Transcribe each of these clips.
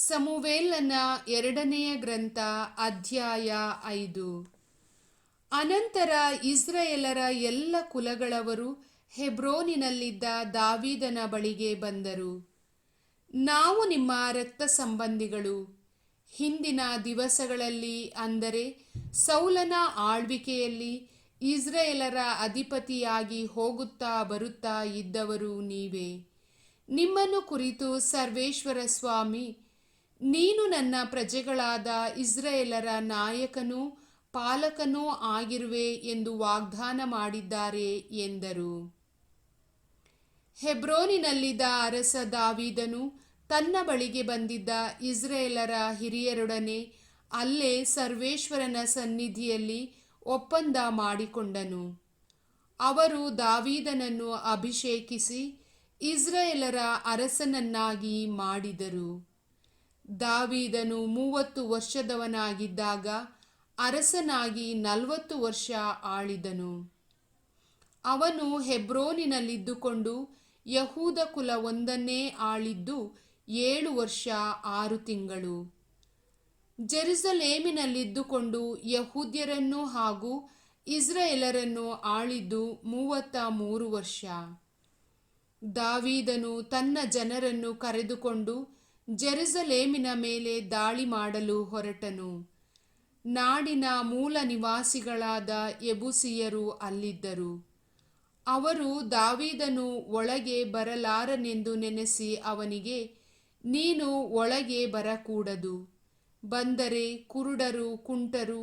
ಸಮುವೇಲನ ಎರಡನೆಯ ಗ್ರಂಥ ಅಧ್ಯಾಯ 5. ಅನಂತರ ಇಸ್ರಾಯೇಲರ ಎಲ್ಲ ಕುಲಗಳವರು ಹೆಬ್ರೋನಿನಲ್ಲಿದ್ದ ದಾವೀದನ ಬಳಿಗೆ ಬಂದರು. ನಾವು ನಿಮ್ಮ ರಕ್ತ ಸಂಬಂಧಿಗಳು. ಹಿಂದಿನ ದಿವಸಗಳಲ್ಲಿ, ಅಂದರೆ ಸೌಲನ ಆಳ್ವಿಕೆಯಲ್ಲಿ, ಇಸ್ರಾಯೇಲರ ಅಧಿಪತಿಯಾಗಿ ಹೋಗುತ್ತಾ ಬರುತ್ತಾ ಇದ್ದವರು ನೀವೇ. ನಿಮ್ಮನ್ನು ಕುರಿತು ಸರ್ವೇಶ್ವರ ಸ್ವಾಮಿ, ನೀನು ನನ್ನ ಪ್ರಜೆಗಳಾದ ಇಸ್ರಾಯೇಲರ ನಾಯಕನೂ ಪಾಲಕನೂ ಆಗಿರುವೆ ಎಂದು ವಾಗ್ದಾನ ಮಾಡಿದ್ದಾರೆ ಎಂದರು. ಹೆಬ್ರೋನಿನಲ್ಲಿದ್ದ ಅರಸ ದಾವೀದನು ತನ್ನ ಬಳಿಗೆ ಬಂದಿದ್ದ ಇಸ್ರಾಯೇಲರ ಹಿರಿಯರೊಡನೆ ಅಲ್ಲೇ ಸರ್ವೇಶ್ವರನ ಸನ್ನಿಧಿಯಲ್ಲಿ ಒಪ್ಪಂದ ಮಾಡಿಕೊಂಡನು. ಅವರು ದಾವೀದನನ್ನು ಅಭಿಷೇಕಿಸಿ ಇಸ್ರಾಯೇಲರ ಅರಸನನ್ನಾಗಿ ಮಾಡಿದರು. ದಾವೀದನು 30 ವರ್ಷದವನಾಗಿದ್ದಾಗ ಅರಸನಾಗಿ 40 ವರ್ಷ ಆಳಿದನು. ಅವನು ಹೆಬ್ರೋನಿನಲ್ಲಿದ್ದುಕೊಂಡು ಯಹೂದ ಕುಲ ಒಂದನ್ನೇ ಆಳಿದ್ದು 7 ವರ್ಷ 6 ತಿಂಗಳು. ಜೆರುಸಲೇಮಿನಲ್ಲಿದ್ದುಕೊಂಡು ಯಹೂದ್ಯರನ್ನು ಹಾಗೂ ಇಸ್ರಾಯೇಲರನ್ನು ಆಳಿದ್ದು 33 ವರ್ಷ. ದಾವೀದನು ತನ್ನ ಜನರನ್ನು ಕರೆದುಕೊಂಡು ಜೆರುಸಲೇಮಿನ ಮೇಲೆ ದಾಳಿ ಮಾಡಲು ಹೊರಟನು. ನಾಡಿನ ಮೂಲ ನಿವಾಸಿಗಳಾದ ಯೆಬೂಸಿಯರು ಅಲ್ಲಿದ್ದರು. ಅವರು ದಾವೀದನು ಒಳಗೆ ಬರಲಾರನೆಂದು ನೆನೆಸಿ ಅವನಿಗೆ, ನೀನು ಒಳಗೆ ಬರಕೂಡದು, ಬಂದರೆ ಕುರುಡರು ಕುಂಟರು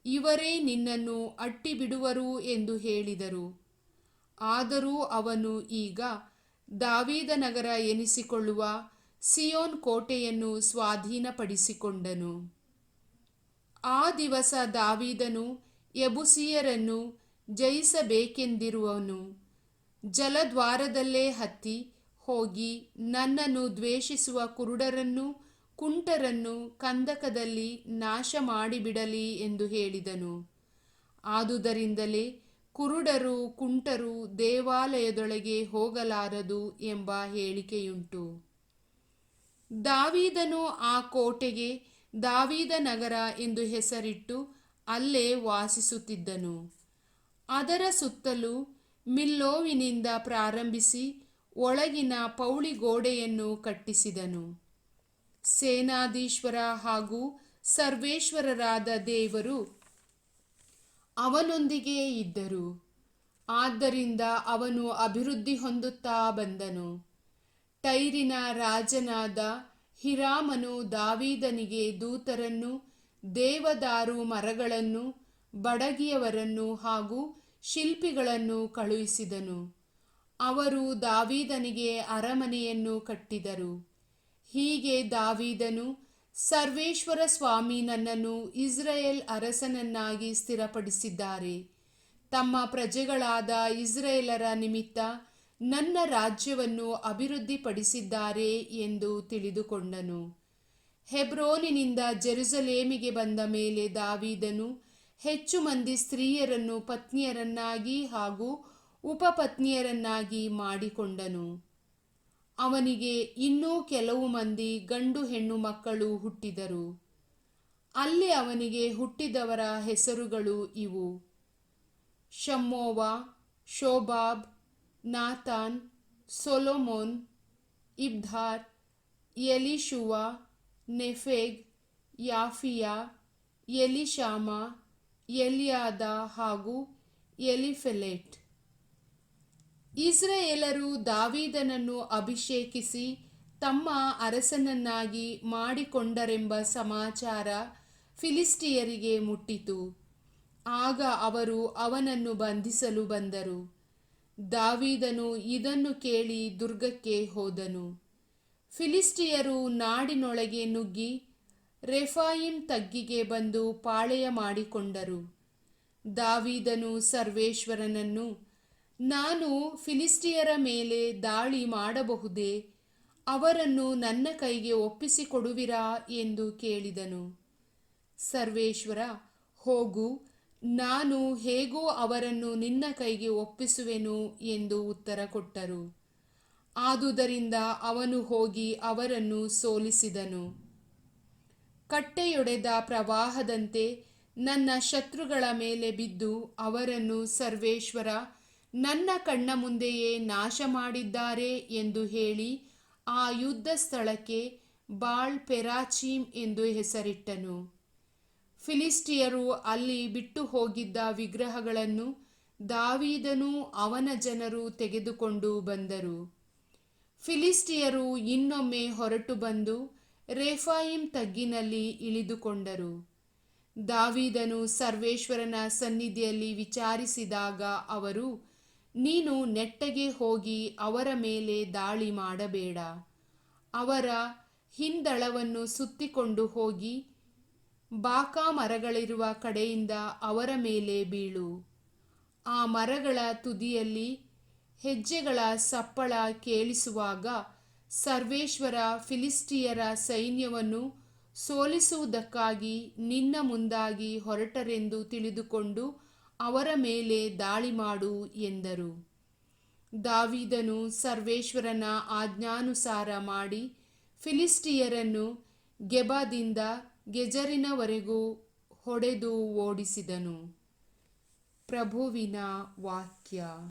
ಇವರೇ ನಿನ್ನನ್ನು ಅಟ್ಟಿಬಿಡುವರು ಎಂದು ಹೇಳಿದರು. ಆದರೂ ಅವನು ಈಗ ದಾವೀದನಗರ ಎನಿಸಿಕೊಳ್ಳುವ ಸಿಯೋನ್ ಕೋಟೆಯನ್ನು ಸ್ವಾಧೀನಪಡಿಸಿಕೊಂಡನು. ಆ ದಿವಸ ದಾವೀದನು ಯೆಬೂಸಿಯರನ್ನು ಜಯಿಸಬೇಕೆಂದಿರುವನು. ಜಲದ್ವಾರದಲ್ಲೇ ಹತ್ತಿ ಹೋಗಿ ನನ್ನನ್ನು ದ್ವೇಷಿಸುವ ಕುರುಡರನ್ನೂ ಕುಂಟರನ್ನೂ ಕಂದಕದಲ್ಲಿ ನಾಶ ಮಾಡಿಬಿಡಲಿ ಎಂದು ಹೇಳಿದನು. ಆದುದರಿಂದಲೇ ಕುರುಡರು ಕುಂಟರು ದೇವಾಲಯದೊಳಗೆ ಹೋಗಲಾರದು ಎಂಬ ಹೇಳಿಕೆಯುಂಟು. ದಾವೀದನು ಆ ಕೋಟೆಗೆ ದಾವೀದನಗರ ಎಂದು ಹೆಸರಿಟ್ಟು ಅಲ್ಲೇ ವಾಸಿಸುತ್ತಿದ್ದನು. ಅದರ ಸುತ್ತಲೂ ಮಿಲ್ಲೋವಿನಿಂದ ಪ್ರಾರಂಭಿಸಿ ಒಳಗಿನ ಪೌಳಿಗೋಡೆಯನ್ನು ಕಟ್ಟಿಸಿದನು. ಸೇನಾಧೀಶ್ವರ ಹಾಗೂ ಸರ್ವೇಶ್ವರರಾದ ದೇವರು ಅವನೊಂದಿಗೆ ಇದ್ದರು. ಆದ್ದರಿಂದ ಅವನು ಅಭಿವೃದ್ಧಿ ಹೊಂದುತ್ತಾ ಬಂದನು. ಟೈರಿನ ರಾಜನಾದ ಹಿರಾಮನು ದಾವೀದನಿಗೆ ದೂತರನ್ನು, ದೇವದಾರು ಮರಗಳನ್ನು, ಬಡಗಿಯವರನ್ನು ಹಾಗೂ ಶಿಲ್ಪಿಗಳನ್ನು ಕಳುಹಿಸಿದನು. ಅವರು ದಾವೀದನಿಗೆ ಅರಮನೆಯನ್ನು ಕಟ್ಟಿದರು. ಹೀಗೆ ದಾವೀದನು, ಸರ್ವೇಶ್ವರ ಸ್ವಾಮಿ ನನ್ನನ್ನು ಇಸ್ರಾಯೇಲ್ ಅರಸನನ್ನಾಗಿ ಸ್ಥಿರಪಡಿಸಿದ್ದಾರೆ, ತಮ್ಮ ಪ್ರಜೆಗಳಾದ ಇಸ್ರಾಯೇಲರ ನಿಮಿತ್ತ ನನ್ನ ರಾಜ್ಯವನ್ನು ಅಭಿವೃದ್ಧಿಪಡಿಸಿದ್ದಾರೆ ಎಂದು ತಿಳಿದುಕೊಂಡನು. ಹೆಬ್ರೋನಿನಿಂದ ಜೆರುಸಲೇಮಿಗೆ ಬಂದ ಮೇಲೆ ದಾವೀದನು ಹೆಚ್ಚು ಮಂದಿ ಸ್ತ್ರೀಯರನ್ನು ಪತ್ನಿಯರನ್ನಾಗಿ ಹಾಗೂ ಉಪಪತ್ನಿಯರನ್ನಾಗಿ ಮಾಡಿಕೊಂಡನು. ಅವನಿಗೆ ಇನ್ನೂ ಕೆಲವು ಮಂದಿ ಗಂಡು ಹೆಣ್ಣು ಮಕ್ಕಳು ಹುಟ್ಟಿದರು. ಅಲ್ಲಿ ಅವನಿಗೆ ಹುಟ್ಟಿದವರ ಹೆಸರುಗಳು ಇವು: ಶಮ್ಮೋವ, Shobab, Nathan, Solomon, ಇಬ್ಧಾರ್, ಎಲಿಷೂವ, ನೆಫೆಗ್, ಯಾಫಿಯ, Elishama, Eliada ಹಾಗೂ ಎಲಿಫೆಲೆಟ್. ಇಸ್ರಾಯೇಲರು ದಾವೀದನನ್ನು ಅಭಿಷೇಕಿಸಿ ತಮ್ಮ ಅರಸನನ್ನಾಗಿ ಮಾಡಿಕೊಂಡರೆಂಬ ಸಮಾಚಾರ ಫಿಲಿಷ್ಟಿಯರಿಗೆ ಮುಟ್ಟಿತು. ಆಗ ಅವರು ಅವನನ್ನು ಬಂಧಿಸಲು ಬಂದರು. ದಾವೀದನು ಇದನ್ನು ಕೇಳಿ ದುರ್ಗಕ್ಕೆ ಹೋದನು. ಫಿಲಿಷ್ಟಿಯರು ನಾಡಿನೊಳಗೆ ನುಗ್ಗಿ ರೆಫಾಯಿಮ್ ತಗ್ಗಿಗೆ ಬಂದು ಪಾಳೆಯ ಮಾಡಿಕೊಂಡರು. ದಾವೀದನು ಸರ್ವೇಶ್ವರನನ್ನು, ನಾನು ಫಿಲಿಷ್ಟಿಯರ ಮೇಲೆ ದಾಳಿ ಮಾಡಬಹುದೇ? ಅವರನ್ನು ನನ್ನ ಕೈಗೆ ಒಪ್ಪಿಸಿಕೊಡುವಿರಾ ಎಂದು ಕೇಳಿದನು. ಸರ್ವೇಶ್ವರ, ಹೋಗು, ನಾನು ಹೇಗೂ ಅವರನ್ನು ನಿನ್ನ ಕೈಗೆ ಒಪ್ಪಿಸುವೆನು ಎಂದು ಉತ್ತರ ಕೊಟ್ಟರು. ಆದುದರಿಂದ ಅವನು ಹೋಗಿ ಅವರನ್ನು ಸೋಲಿಸಿದನು. ಕಟ್ಟೆಯೊಡೆದ ಪ್ರವಾಹದಂತೆ ನನ್ನ ಶತ್ರುಗಳ ಮೇಲೆ ಬಿದ್ದು ಅವರನ್ನು ಸರ್ವೇಶ್ವರ ನನ್ನ ಕಣ್ಣ ಮುಂದೆಯೇ ನಾಶ ಮಾಡಿದ್ದಾರೆ ಎಂದು ಹೇಳಿ ಆ ಯುದ್ಧ ಸ್ಥಳಕ್ಕೆ ಬಾಳ್ ಪೆರಾಚೀಮ್ ಎಂದು ಹೆಸರಿಟ್ಟನು. ಫಿಲಿಸ್ಟಿಯರು ಅಲ್ಲಿ ಬಿಟ್ಟು ಹೋಗಿದ್ದ ವಿಗ್ರಹಗಳನ್ನು ದಾವೀದನೂ ಅವನ ಜನರು ತೆಗೆದುಕೊಂಡು ಬಂದರು. ಫಿಲಿಸ್ಟಿಯರು ಇನ್ನೊಮ್ಮೆ ಹೊರಟು ಬಂದು ರೆಫಾಯಿಮ್ ತಗ್ಗಿನಲ್ಲಿ ಇಳಿದುಕೊಂಡರು. ದಾವೀದನು ಸರ್ವೇಶ್ವರನ ಸನ್ನಿಧಿಯಲ್ಲಿ ವಿಚಾರಿಸಿದಾಗ ಅವರು, ನೀನು ನೆಟ್ಟಗೆ ಹೋಗಿ ಅವರ ಮೇಲೆ ದಾಳಿ ಮಾಡಬೇಡ, ಅವರ ಹಿಂದಳವನ್ನು ಸುತ್ತಿಕೊಂಡು ಹೋಗಿ ಬಾಕಾ ಮರಗಳಿರುವ ಕಡೆಯಿಂದ ಅವರ ಮೇಲೆ ಬೀಳು. ಆ ಮರಗಳ ತುದಿಯಲ್ಲಿ ಹೆಜ್ಜೆಗಳ ಸಪ್ಪಳ ಕೇಳಿಸುವಾಗ ಸರ್ವೇಶ್ವರ ಫಿಲಿಸ್ಟಿಯರ ಸೈನ್ಯವನ್ನು ಸೋಲಿಸುವುದಕ್ಕಾಗಿ ನಿನ್ನ ಮುಂದಾಗಿ ಹೊರಟರೆಂದು ತಿಳಿದುಕೊಂಡು ಅವರ ಮೇಲೆ ದಾಳಿ ಮಾಡು ಎಂದರು. ದಾವೀದನು ಸರ್ವೇಶ್ವರನ ಆಜ್ಞಾನುಸಾರ ಮಾಡಿ ಫಿಲಿಸ್ಟಿಯರನ್ನು ಗೆಬದಿಂದ ಗೆಜರಿನವರೆಗೂ ಹೊಡೆದು ಓಡಿಸಿದನು. ಪ್ರಭುವಿನ ವಾಕ್ಯ.